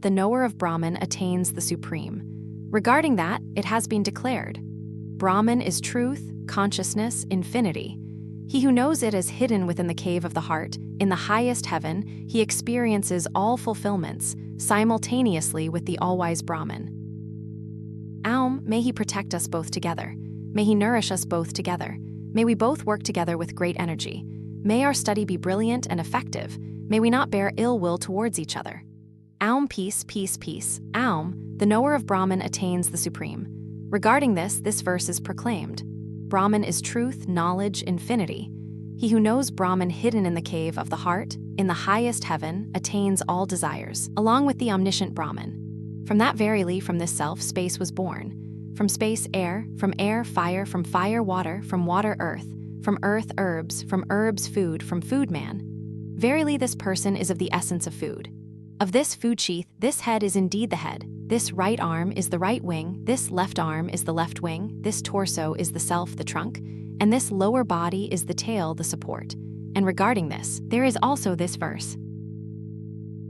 the knower of Brahman attains the supreme. Regarding that, it has been declared, Brahman is truth, consciousness, infinity. He who knows it is hidden within the cave of the heart, in the highest heaven, he experiences all fulfillments, simultaneously with the all-wise Brahman. Aum, may he protect us both together. May he nourish us both together. May we both work together with great energy. May our study be brilliant and effective. May we not bear ill will towards each other. Aum, peace, peace, peace. Aum, the knower of Brahman attains the supreme. Regarding this verse is proclaimed. Brahman is truth, knowledge, infinity. He who knows Brahman hidden in the cave of the heart, in the highest heaven, attains all desires, along with the omniscient Brahman. From that verily from this self space was born. From space air, from air fire, from fire water, from water earth, from earth herbs, from herbs food, from food man. Verily this person is of the essence of food. Of this food sheath, this head is indeed the head. This right arm is the right wing, this left arm is the left wing, this torso is the self, the trunk, and this lower body is the tail, the support. And regarding this, there is also this verse.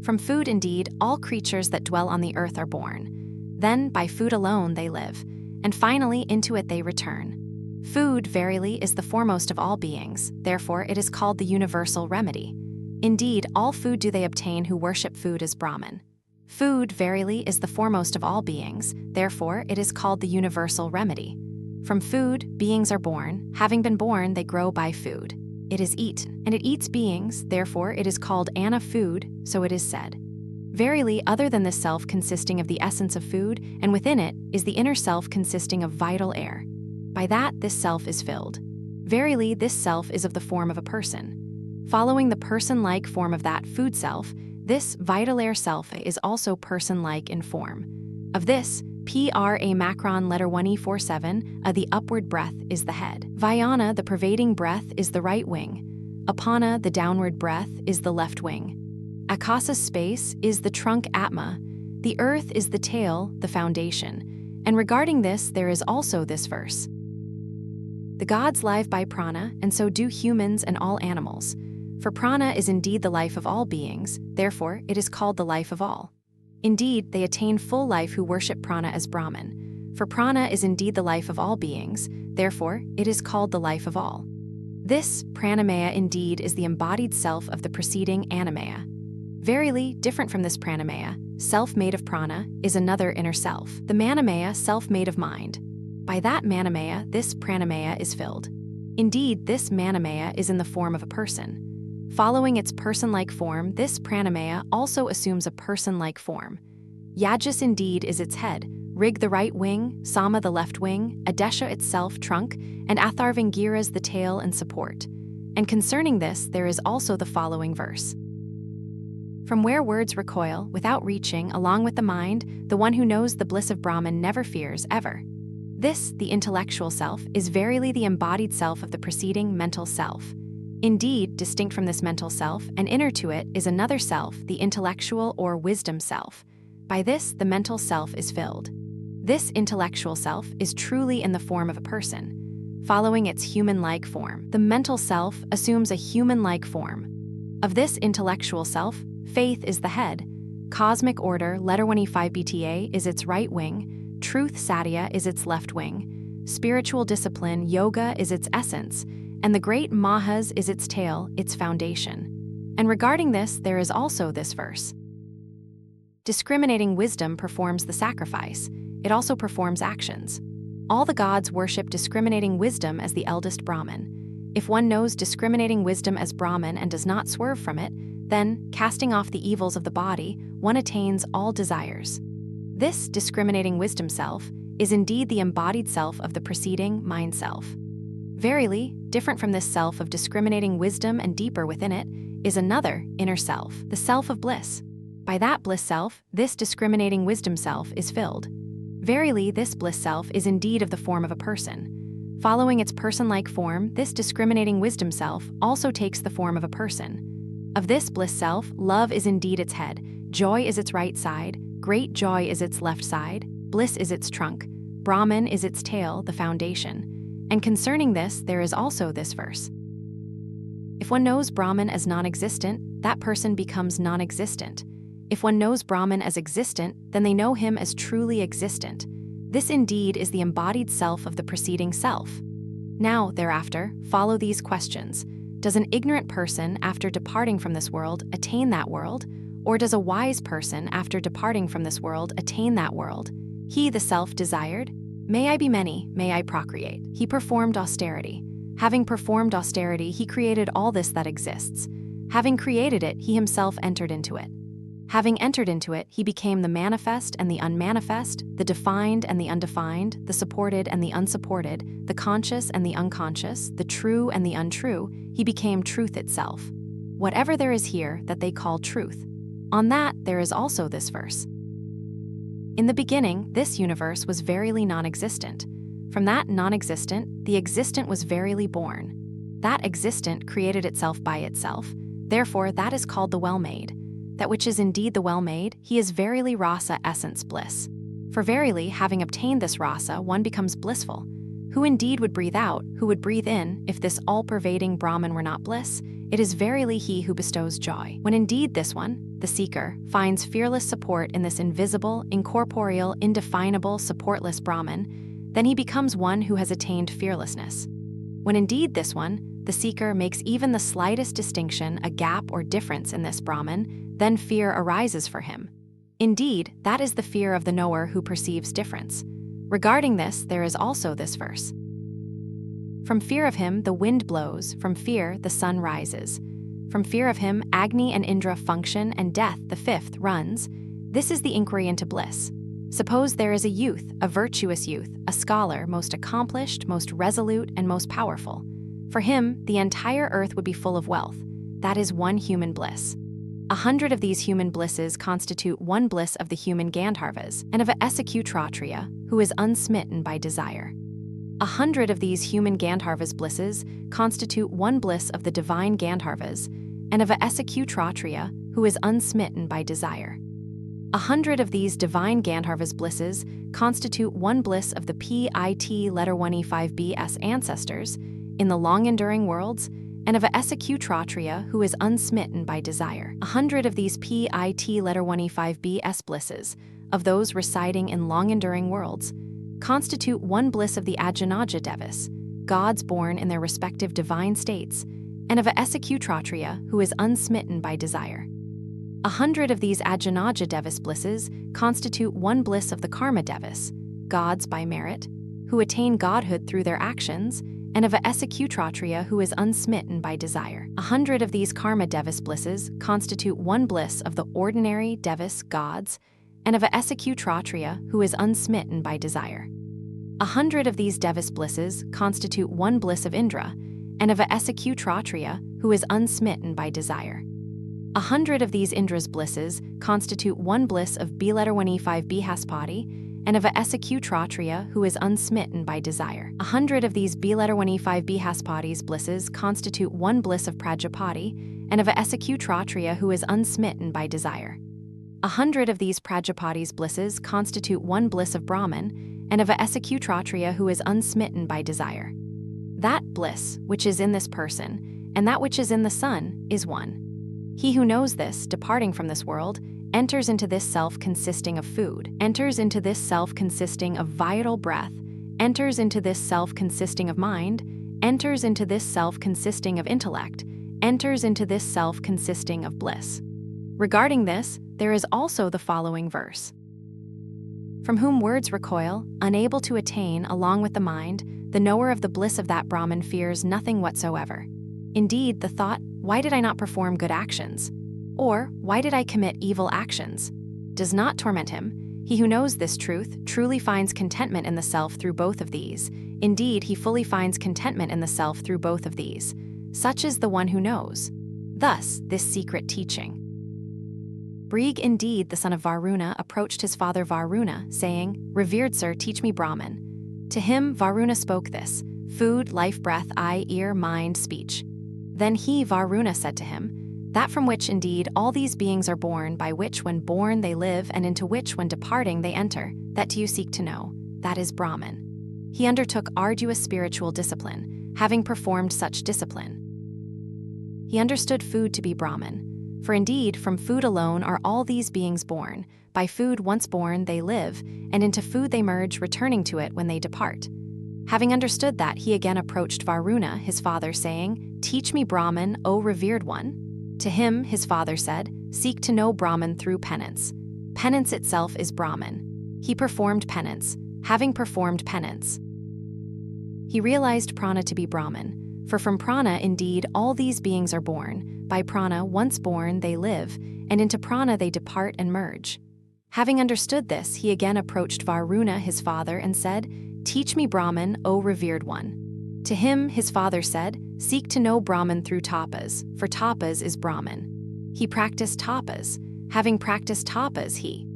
From food indeed, all creatures that dwell on the earth are born. Then by food alone they live, and finally into it they return. Food, verily, is the foremost of all beings, therefore it is called the universal remedy. Indeed, all food do they obtain who worship food as Brahman. Food, verily, is the foremost of all beings, therefore it is called the universal remedy. From food, beings are born, having been born they grow by food. It is eaten, and it eats beings, therefore it is called Anna food, so it is said. Verily, other than this self consisting of the essence of food, and within it is the inner self consisting of vital air. By that this self is filled. Verily, this self is of the form of a person. Following the person-like form of that food self, this vital air self is also person-like in form. Of this, pra macron letter 1e47, the upward breath is the head. Vyana, the pervading breath, is the right wing. Apana, the downward breath, is the left wing. Akasa space is the trunk Atma. The earth is the tail, the foundation. And regarding this, there is also this verse. The gods live by prana, and so do humans and all animals. For prana is indeed the life of all beings, therefore it is called the life of all. Indeed, they attain full life who worship prana as Brahman. For prana is indeed the life of all beings, therefore it is called the life of all. This, Pranamaya, indeed is the embodied self of the preceding Annamaya. Verily, different from this Pranamaya, self made of prana, is another inner self, the Manomaya, self made of mind. By that Manomaya, this Pranamaya is filled. Indeed, this Manomaya is in the form of a person. Following its person-like form, this Pranamaya also assumes a person-like form. Yajas indeed is its head, Rig the right wing, Sama the left wing, Adesha itself trunk, and Atharvangiras the tail and support. And concerning this, there is also the following verse. From where words recoil, without reaching, along with the mind, the one who knows the bliss of Brahman never fears, ever. This, the intellectual self, is verily the embodied self of the preceding mental self. Indeed, distinct from this mental self, and inner to it, is another self, the intellectual or wisdom self. By this, the mental self is filled. This intellectual self is truly in the form of a person. Following its human-like form, the mental self assumes a human-like form. Of this intellectual self, faith is the head. Cosmic order, letter 1e5 BTA, is its right wing. Truth, Satya, is its left wing. Spiritual discipline, yoga, is its essence. And the great Mahas is its tail, its foundation. And regarding this, there is also this verse. Discriminating wisdom performs the sacrifice. It also performs actions. All the gods worship discriminating wisdom as the eldest Brahman. If one knows discriminating wisdom as Brahman and does not swerve from it, then, casting off the evils of the body, one attains all desires. This discriminating wisdom self is indeed the embodied self of the preceding mind self. Verily, different from this self of discriminating wisdom and deeper within it, is another inner self, the self of bliss. By that bliss self, this discriminating wisdom self is filled. Verily, this bliss self is indeed of the form of a person. Following its person-like form, this discriminating wisdom self also takes the form of a person. Of this bliss self, love is indeed its head, joy is its right side, great joy is its left side, bliss is its trunk, Brahman is its tail, the foundation. And concerning this, there is also this verse. If one knows Brahman as non-existent, that person becomes non-existent. If one knows Brahman as existent, then they know him as truly existent. This indeed is the embodied self of the preceding self. Now, thereafter, follow these questions. Does an ignorant person, after departing from this world, attain that world? Or does a wise person, after departing from this world, attain that world? He, the self, desired, "May I be many, may I procreate." He performed austerity. Having performed austerity, he created all this that exists. Having created it, he himself entered into it. Having entered into it, he became the manifest and the unmanifest, the defined and the undefined, the supported and the unsupported, the conscious and the unconscious, the true and the untrue. He became truth itself. Whatever there is here that they call truth. On that, there is also this verse. In the beginning, this universe was verily non-existent. From that non-existent, the existent was verily born. That existent created itself by itself. Therefore, that is called the well-made. That which is indeed the well-made, he is verily rasa essence bliss. For verily, having obtained this rasa, one becomes blissful. Who indeed would breathe out, who would breathe in, if this all-pervading Brahman were not bliss? It is verily he who bestows joy. When indeed this one, the seeker, finds fearless support in this invisible, incorporeal, indefinable, supportless Brahman, then he becomes one who has attained fearlessness. When indeed this one, the seeker, makes even the slightest distinction, a gap or difference in this Brahman, then fear arises for him. Indeed, that is the fear of the knower who perceives difference. Regarding this, there is also this verse. From fear of him, the wind blows, from fear, the sun rises. From fear of him, Agni and Indra function, and death, the fifth, runs. This is the inquiry into bliss. Suppose there is a youth, a virtuous youth, a scholar, most accomplished, most resolute, and most powerful. For him, the entire earth would be full of wealth. That is one human bliss. 100 of these human blisses constitute one bliss of the human Gandharvas, and of a Kshatriya, who is unsmitten by desire. 100 of these human Gandharvas blisses constitute one bliss of the divine Gandharvas, and of a Kshatriya, who is unsmitten by desire. 100 of these divine Gandharvas blisses constitute one bliss of the PIT letter 1E5B's ancestors in the long-enduring worlds, and of a Kshatriya who is unsmitten by desire. 100 of these PIT letter 1E5B's blisses, of those residing in long-enduring worlds, constitute one bliss of the Ajanaja Devas, gods born in their respective divine states, and of a Kshatriya who is unsmitten by desire. 100 of these Ajanaja Devas blisses constitute one bliss of the Karma Devas, gods by merit, who attain godhood through their actions, and of a Kshatriya who is unsmitten by desire. 100 of these Karma Devas blisses constitute one bliss of the ordinary Devas, gods, and of a Kshatriya who is unsmitten by desire. 100 of these Devas blisses constitute one bliss of Indra, and of a Kshatriya who is unsmitten by desire. 100 of these Indra's blisses constitute one bliss of B1E5 Bhaspati, and of a Kshatriya who is unsmitten by desire. 100 of these B1E5 Bhaspati's blisses constitute one bliss of Prajapati, and of a Kshatriya who is unsmitten by desire. 100 of these Prajapati's blisses constitute one bliss of Brahman, and of a Kshatriya who is unsmitten by desire. That bliss, which is in this person, and that which is in the sun, is one. He who knows this, departing from this world, enters into this self consisting of food, enters into this self consisting of vital breath, enters into this self consisting of mind, enters into this self consisting of intellect, enters into this self consisting of bliss. Regarding this, there is also the following verse. From whom words recoil, unable to attain along with the mind, the knower of the bliss of that Brahman fears nothing whatsoever. Indeed, the thought, why did I not perform good actions? Or, why did I commit evil actions? Does not torment him. He who knows this truth truly finds contentment in the self through both of these. Indeed, he fully finds contentment in the self through both of these. Such is the one who knows. Thus, this secret teaching. Bhrig indeed, the son of Varuna, approached his father Varuna, saying, Revered sir, teach me Brahman. To him, Varuna spoke this, food, life, breath, eye, ear, mind, speech. Then he, Varuna, said to him, that from which indeed all these beings are born, by which when born they live, and into which when departing they enter, that do you seek to know, that is Brahman. He undertook arduous spiritual discipline, having performed such discipline. He understood food to be Brahman. For indeed, from food alone are all these beings born. By food once born they live, and into food they merge, returning to it when they depart. Having understood that, he again approached Varuna, his father, saying, "Teach me Brahman, O revered one." To him, his father said, "Seek to know Brahman through penance. Penance itself is Brahman." He performed penance. Having performed penance, he realized prana to be Brahman. For from prana indeed all these beings are born. By prana once born they live, and into prana they depart and merge. Having understood this, he again approached Varuna, his father, and said, "Teach me Brahman, O revered one." To him, his father said, "Seek to know Brahman through tapas, for tapas is Brahman." He practiced tapas. Having practiced tapas, he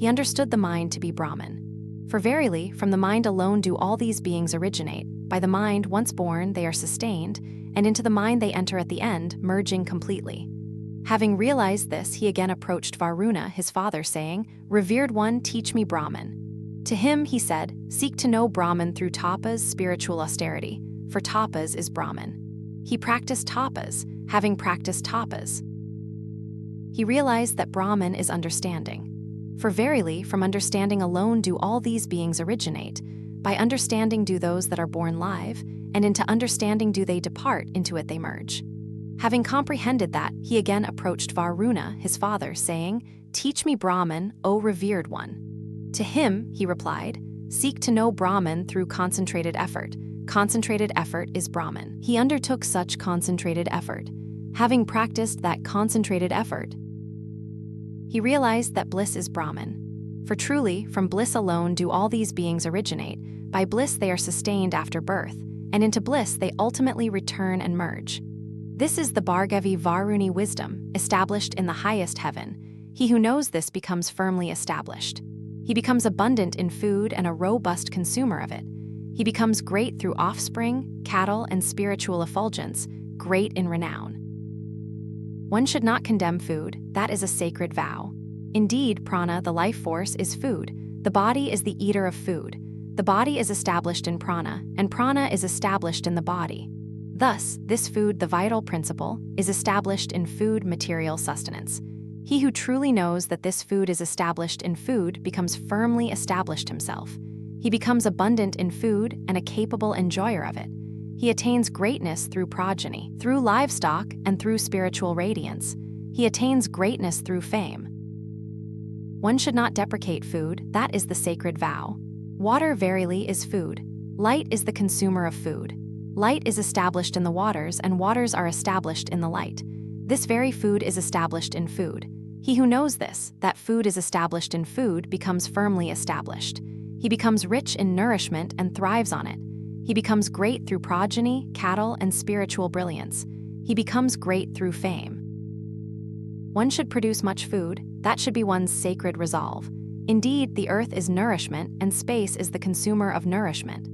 understood the mind to be Brahman. For verily, from the mind alone do all these beings originate. By the mind once born they are sustained, and into the mind they enter at the end, merging completely. Having realized this, he again approached Varuna, his father, saying, "Revered one, teach me Brahman." To him he said, "Seek to know Brahman through tapas, spiritual austerity, for tapas is Brahman." He practiced tapas. Having practiced tapas, he realized that Brahman is understanding. For verily, from understanding alone do all these beings originate. By understanding do those that are born live, and into understanding do they depart, into it they merge. Having comprehended that, he again approached Varuna, his father, saying, "Teach me Brahman, O revered one." To him, he replied, "Seek to know Brahman through concentrated effort. Concentrated effort is Brahman." He undertook such concentrated effort. Having practiced that concentrated effort, he realized that bliss is Brahman. For truly, from bliss alone do all these beings originate. By bliss they are sustained after birth, and into bliss they ultimately return and merge. This is the Bhargavi Varuni wisdom, established in the highest heaven. He who knows this becomes firmly established. He becomes abundant in food and a robust consumer of it. He becomes great through offspring, cattle, and spiritual effulgence, great in renown. One should not condemn food, that is a sacred vow. Indeed, prana, the life force, is food. The body is the eater of food. The body is established in prana, and prana is established in the body. Thus, this food, the vital principle, is established in food, material sustenance. He who truly knows that this food is established in food becomes firmly established himself. He becomes abundant in food and a capable enjoyer of it. He attains greatness through progeny, through livestock, and through spiritual radiance. He attains greatness through fame. One should not deprecate food, that is the sacred vow. Water verily is food. Light is the consumer of food. Light is established in the waters, and waters are established in the light. This very food is established in food. He who knows this, that food is established in food, becomes firmly established. He becomes rich in nourishment and thrives on it. He becomes great through progeny, cattle, and spiritual brilliance. He becomes great through fame. One should produce much food, that should be one's sacred resolve. Indeed, the earth is nourishment, and space is the consumer of nourishment.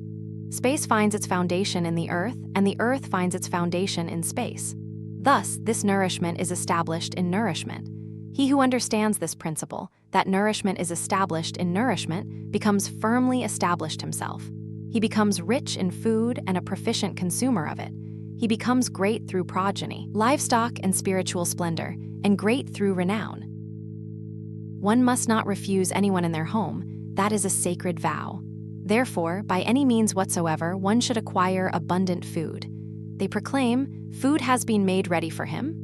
Space finds its foundation in the earth, and the earth finds its foundation in space. Thus, this nourishment is established in nourishment. He who understands this principle, that nourishment is established in nourishment, becomes firmly established himself. He becomes rich in food and a proficient consumer of it. He becomes great through progeny, livestock, and spiritual splendor, and great through renown. One must not refuse anyone in their home, that is a sacred vow. Therefore, by any means whatsoever, one should acquire abundant food. They proclaim, "Food has been made ready for him."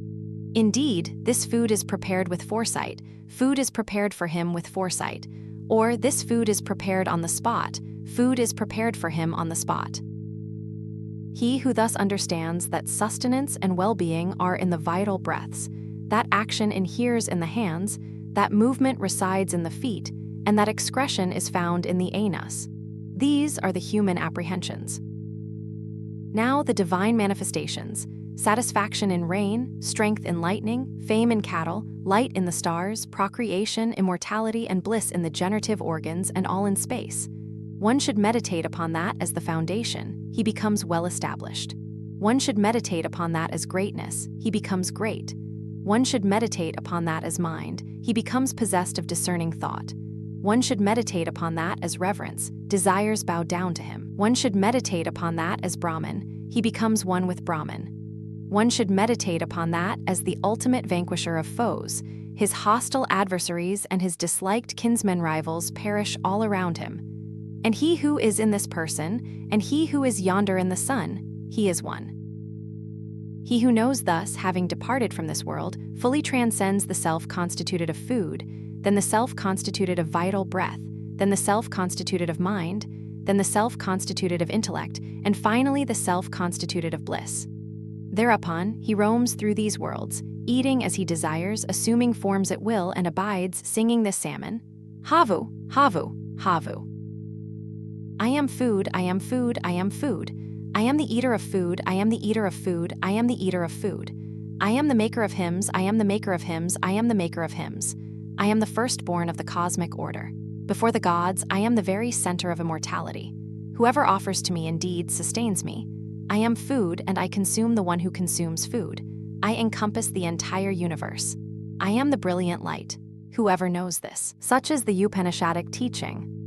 Indeed, this food is prepared with foresight. Food is prepared for him with foresight. Or, this food is prepared on the spot. Food is prepared for him on the spot. He who thus understands that sustenance and well-being are in the vital breaths, that action inheres in the hands, that movement resides in the feet, and that excretion is found in the anus. These are the human apprehensions. Now the divine manifestations: satisfaction in rain, strength in lightning, fame in cattle, light in the stars, procreation, immortality, and bliss in the generative organs, and all in space. One should meditate upon that as the foundation, he becomes well established. One should meditate upon that as greatness, he becomes great. One should meditate upon that as mind, he becomes possessed of discerning thought. One should meditate upon that as reverence, desires bow down to him. One should meditate upon that as Brahman, he becomes one with Brahman. One should meditate upon that as the ultimate vanquisher of foes. His hostile adversaries and his disliked kinsmen rivals perish all around him. And he who is in this person, and he who is yonder in the sun, he is one. He who knows thus, having departed from this world, fully transcends the self constituted of food, then the self constituted of vital breath, then the self constituted of mind, then the self constituted of intellect, and finally the self constituted of bliss. Thereupon, he roams through these worlds, eating as he desires, assuming forms at will, and abides, singing this salmon, Havu, Havu, Havu. I am food, I am food, I am food. I am the eater of food, I am the eater of food, I am the eater of food. I am the maker of hymns, I am the maker of hymns, I am the maker of hymns. I am the firstborn of the cosmic order. Before the gods, I am the very center of immortality. Whoever offers to me indeed sustains me. I am food, and I consume the one who consumes food. I encompass the entire universe. I am the brilliant light. Whoever knows this. Such is the Upanishadic teaching.